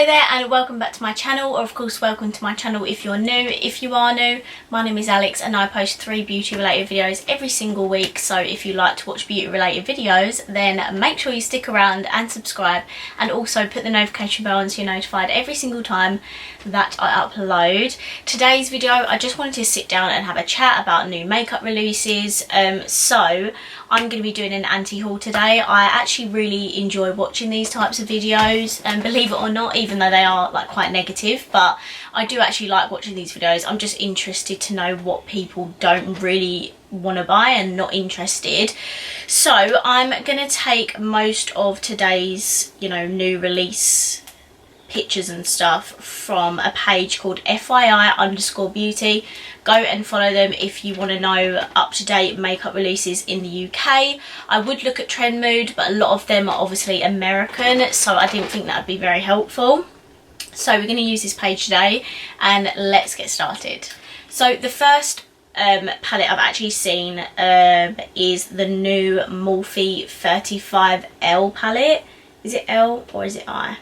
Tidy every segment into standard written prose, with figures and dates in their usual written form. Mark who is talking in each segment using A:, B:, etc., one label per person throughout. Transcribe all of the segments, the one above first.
A: Hello there and welcome back to my channel, or of course welcome to my channel if you're new. If you are new, my name is Alex and I post 3 beauty related videos every single week, so if you like to watch beauty related videos then make sure you stick around and subscribe, and also put the notification bell on so you're notified every single time that I upload. Today's video I just wanted to sit down and have a chat about new makeup releases. So I'm going to be doing an anti-haul today. I actually really enjoy watching these types of videos, and believe it or not, even though they are like quite negative, but I do actually like watching these videos. I'm just interested to know what people don't really want to buy and not interested. So I'm going to take most of today's, new release pictures and stuff from a page called FYI_beauty. Go and follow them if you want to know up-to-date makeup releases in the UK. I would look at Trend Mood, but a lot of them are obviously American, so I didn't think that would be very helpful. So we're going to use this page today and let's get started. So the first palette I've actually seen is the new Morphe 35L palette. Is it L or is it I?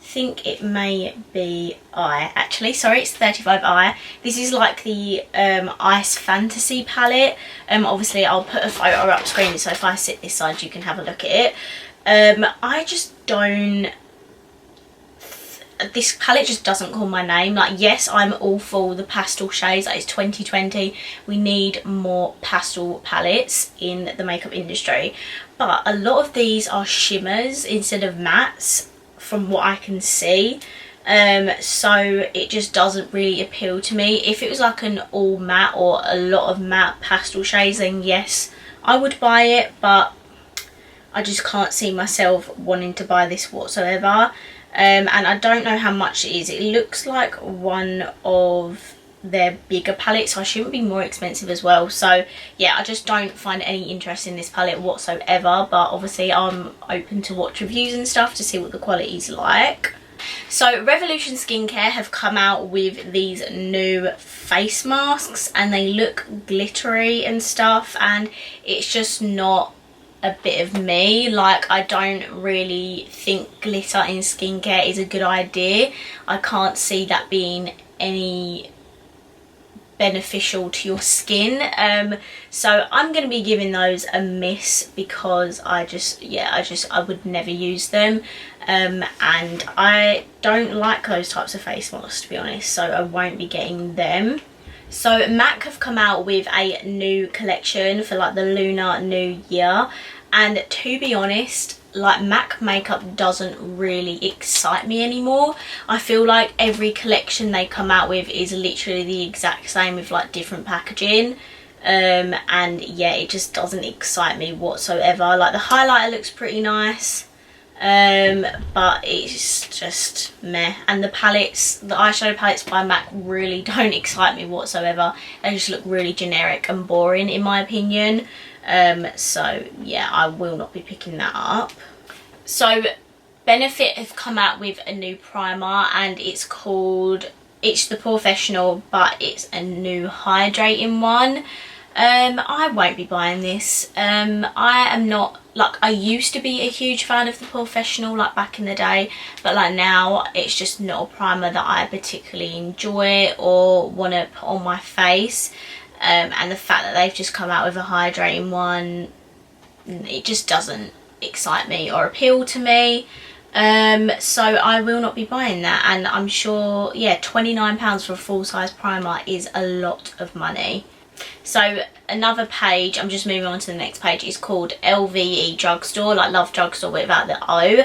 A: I think it may be I actually, sorry, it's 35I. This is like the Ice Fantasy palette. Obviously I'll put a photo up screen, so if I sit this side you can have a look at it. I just don't, this palette just doesn't call my name. Like, yes, I'm all for the pastel shades. Like, it's 2020, we need more pastel palettes in the makeup industry, but a lot of these are shimmers instead of mattes from what I can see. So it just doesn't really appeal to me. If it was like an all matte or a lot of matte pastel shades, then yes, I would buy it, but I just can't see myself wanting to buy this whatsoever. And I don't know how much it is. It looks like one of their bigger palettes, so I shouldn't be more expensive as well. So yeah, I just don't find any interest in this palette whatsoever, but obviously I'm open to watch reviews and stuff to see what the quality is like. So Revolution Skincare have come out with these new face masks and they look glittery and stuff, and it's just not a bit of me. Like, I don't really think glitter in skincare is a good idea. I can't see that being any beneficial to your skin. So I'm going to be giving those a miss because I would never use them. And I don't like those types of face masks, to be honest, so I won't be getting them. So MAC have come out with a new collection for like the Lunar New Year, and to be honest, like, MAC makeup doesn't really excite me anymore. I feel like every collection they come out with is literally the exact same with like different packaging, and yeah, it just doesn't excite me whatsoever. Like, the highlighter looks pretty nice, but it's just meh. And the palettes, the eyeshadow palettes by MAC, really don't excite me whatsoever. They just look really generic and boring in my opinion. So yeah, I will not be picking that up. So Benefit have come out with a new primer, and it's the Professional, but it's a new hydrating one. I won't be buying this. I am not, like, I used to be a huge fan of the Professional, like back in the day, but like now it's just not a primer that I particularly enjoy or want to put on my face. And the fact that they've just come out with a hydrating one, it just doesn't excite me or appeal to me. So I will not be buying that, and I'm sure, yeah, £29 for a full-size primer is a lot of money. So another page, I'm just moving on to the next page, is called LVE Drugstore, like Love Drugstore without the O.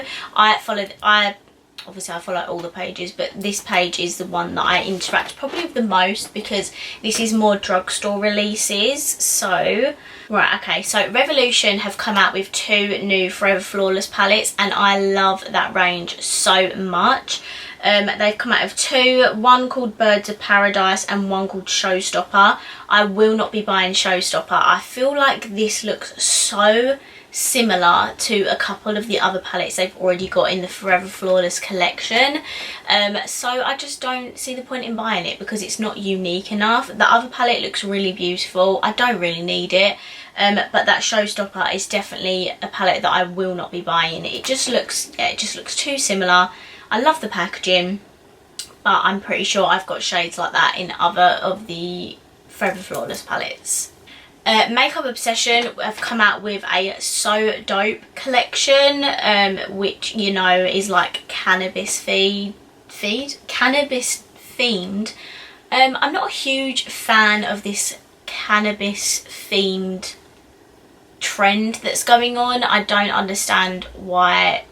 A: Obviously I follow all the pages, but this page is the one that I interact probably with the most because this is more drugstore releases. So, right, okay, so Revolution have come out with 2 new Forever Flawless palettes, and I love that range so much. They've come out with 2, one called Birds of Paradise and one called Showstopper. I will not be buying Showstopper. I feel like this looks so similar to a couple of the other palettes they've already got in the Forever Flawless collection, so I just don't see the point in buying it because it's not unique enough. The other palette looks really beautiful, I don't really need it, but that Showstopper is definitely a palette that I will not be buying. It just looks too similar. I love the packaging, but I'm pretty sure I've got shades like that in other of the Forever Flawless palettes. Makeup Obsession have come out with a So Dope collection, which, you know, is like cannabis themed. I'm not a huge fan of this cannabis themed trend that's going on. I don't understand why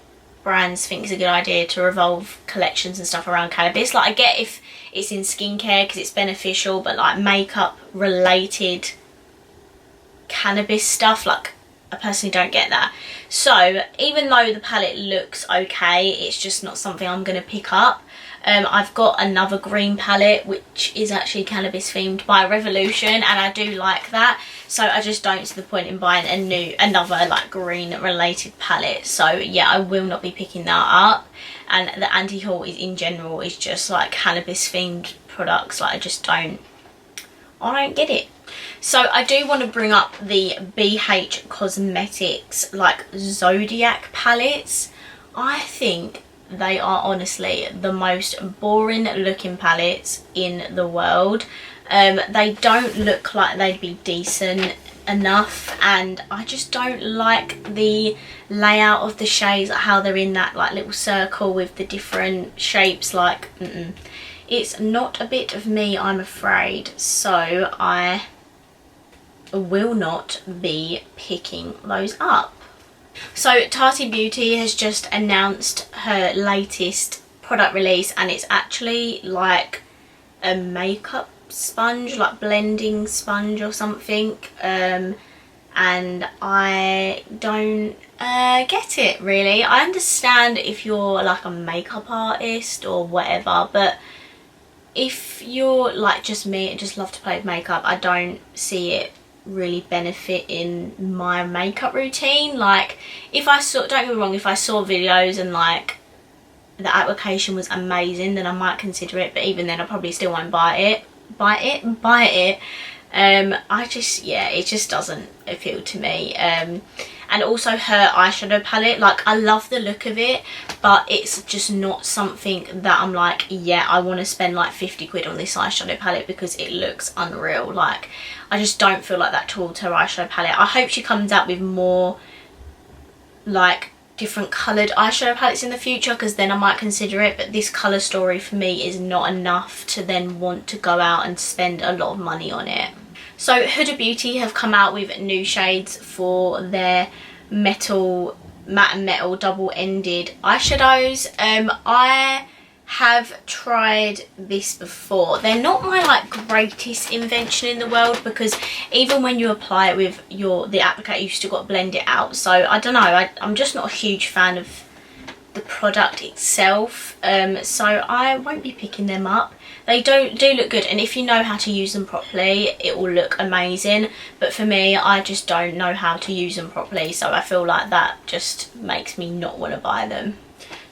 A: brands think it's a good idea to revolve collections and stuff around cannabis. Like, I get if it's in skincare because it's beneficial, but like makeup related cannabis stuff, like, I personally don't get that. So even though the palette looks okay, it's just not something I'm going to pick up. I've got another green palette which is actually cannabis themed by Revolution, and I do like that, so I just don't see the point in buying another like green related palette. So yeah, I will not be picking that up. And the anti-haul is in general is just like cannabis themed products. Like, I don't get it. So I do want to bring up the BH Cosmetics like Zodiac palettes. I think they are honestly the most boring looking palettes in the world. They don't look like they'd be decent enough, and I just don't like the layout of the shades, like how they're in that like little circle with the different shapes. Like, it's not a bit of me, I'm afraid, so I will not be picking those up. So Tati Beauty has just announced her latest product release, and it's actually like a makeup sponge, like blending sponge or something, and I don't get it really. I understand if you're like a makeup artist or whatever, but if you're like just me and just love to play with makeup, I don't see it really benefit in my makeup routine. Like, if I saw, don't get me wrong, if I saw videos and like the application was amazing, then I might consider it, but even then I probably still won't buy it. I just, yeah, it just doesn't appeal to me. And also her eyeshadow palette, like, I love the look of it, but it's just not something that I'm like, yeah, I want to spend like 50 quid on this eyeshadow palette because it looks unreal. Like, I just don't feel like that towards her eyeshadow palette. I hope she comes out with more like different coloured eyeshadow palettes in the future, because then I might consider it, but this colour story for me is not enough to then want to go out and spend a lot of money on it. So Huda Beauty have come out with new shades for their matte and metal double-ended eyeshadows. I have tried this before. They're not my like greatest invention in the world, because even when you apply it with the applicator, you still got to blend it out. So I don't know, I'm just not a huge fan of the product itself, so I won't be picking them up. They do look good, and if you know how to use them properly, it will look amazing, but for me, I just don't know how to use them properly, so I feel like that just makes me not want to buy them.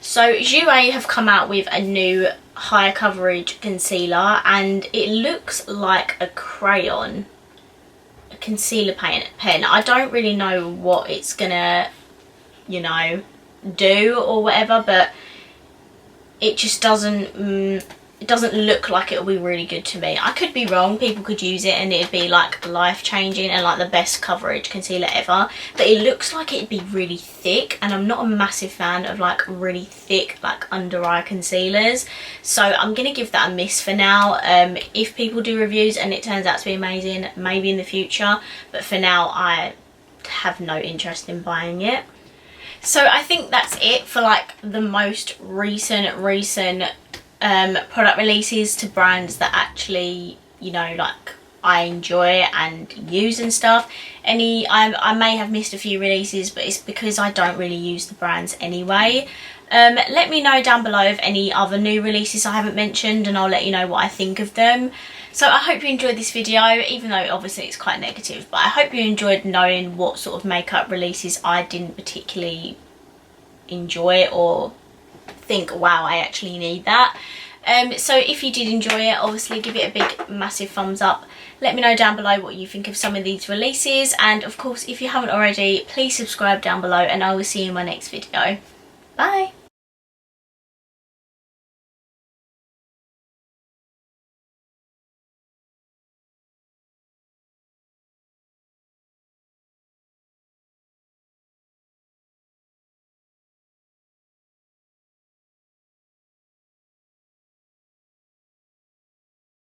A: So Jouer have come out with a new high coverage concealer, and it looks like a crayon, a concealer pen. I don't really know what it's gonna, you know, do or whatever, but it just doesn't it doesn't look like it'll be really good to me. I could be wrong, people could use it and it'd be like life-changing and like the best coverage concealer ever, but it looks like it'd be really thick, and I'm not a massive fan of like really thick like under eye concealers, so I'm gonna give that a miss for now. If people do reviews and it turns out to be amazing, maybe in the future, but for now I have no interest in buying it. So I think that's it for like the most recent product releases to brands that actually, you know, like I enjoy and use and stuff. I may have missed a few releases, but it's because I don't really use the brands anyway. Let me know down below of any other new releases I haven't mentioned, and I'll let you know what I think of them. So I hope you enjoyed this video, even though obviously it's quite negative, but I hope you enjoyed knowing what sort of makeup releases I didn't particularly enjoy or think, wow, I actually need that. So if you did enjoy it, obviously give it a big massive thumbs up. Let me know down below what you think of some of these releases, and of course if you haven't already, please subscribe down below, and I will see you in my next video. Bye!